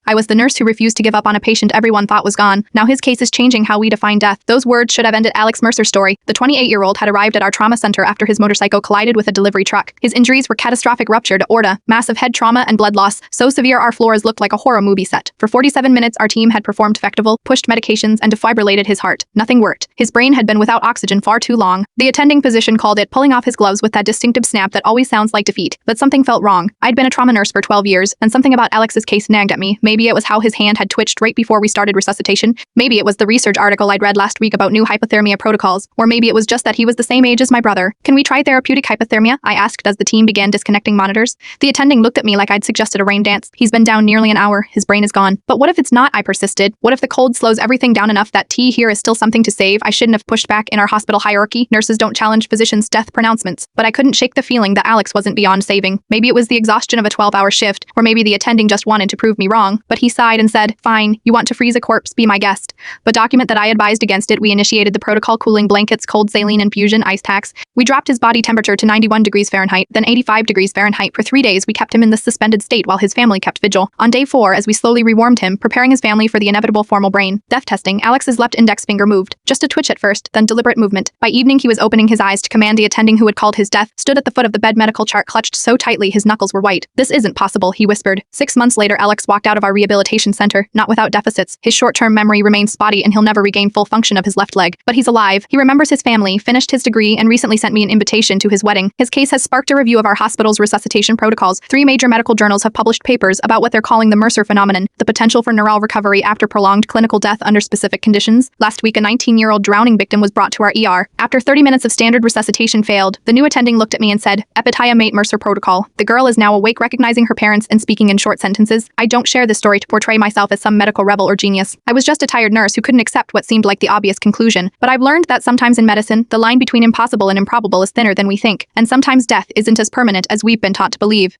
I was the nurse who refused to give up on a patient everyone thought was gone. Now his case is changing how we define death. Those words should have ended Alex Mercer's story. The 28-year-old had arrived at our trauma center after his motorcycle collided with a delivery truck. His injuries were catastrophic ruptured aorta, massive head trauma, and blood loss, so severe our floors looked like a horror movie set. For 47 minutes our team had performed Fectival, pushed medications, and defibrillated his heart. Nothing worked. His brain had been without oxygen far too long. The attending physician called it pulling off his gloves with that distinctive snap that always sounds like defeat. But something felt wrong. I'd been a trauma nurse for 12 years, and something about Alex's case nagged at me. Maybe it was how his hand had twitched right before we started resuscitation. Maybe it was the research article I'd read last week about new hypothermia protocols. Or maybe it was just that he was the same age as my brother. Can we try therapeutic hypothermia? I asked as the team began disconnecting monitors. The attending looked at me like I'd suggested a rain dance. He's been down nearly an hour. His brain is gone. But what if it's not? I persisted. What if the cold slows everything down enough that T here is still something to save? I shouldn't have pushed back. In our hospital hierarchy, nurses don't challenge physicians' death pronouncements. But I couldn't shake the feeling that Alex wasn't beyond saving. Maybe it was the exhaustion of a 12-hour shift, or maybe the attending just wanted to prove me wrong. But he sighed and said, "Fine, you want to freeze a corpse, be my guest." But document that I advised against it. We initiated the protocol: cooling blankets, cold saline infusion, ice packs. We dropped his body temperature to 91 degrees Fahrenheit, then 85 degrees Fahrenheit. For 3 days, we kept him in this suspended state while his family kept vigil. On day 4, as we slowly rewarmed him, preparing his family for the inevitable formal brain death testing, Alex's left index finger moved. Just a twitch at first, then deliberate movement. By evening, he was opening his eyes to command. The attending who had called his death stood at the foot of the bed, medical chart clutched so tightly his knuckles were white. "This isn't possible," he whispered. 6 months later, Alex walked out of our rehabilitation center, not without deficits. His short-term memory remains spotty and he'll never regain full function of his left leg. But he's alive. He remembers his family, finished his degree, and recently sent me an invitation to his wedding. His case has sparked a review of our hospital's resuscitation protocols. 3 major medical journals have published papers about what they're calling the Mercer phenomenon, the potential for neural recovery after prolonged clinical death under specific conditions. Last week, a 19-year-old drowning victim was brought to our ER. After 30 minutes of standard resuscitation failed, the new attending looked at me and said, "Epitaya mate Mercer protocol." The girl is now awake, recognizing her parents and speaking in short sentences. I don't share this story to portray myself as some medical rebel or genius. I was just a tired nurse who couldn't accept what seemed like the obvious conclusion. But I've learned that sometimes in medicine, the line between impossible and improbable is thinner than we think, and sometimes death isn't as permanent as we've been taught to believe.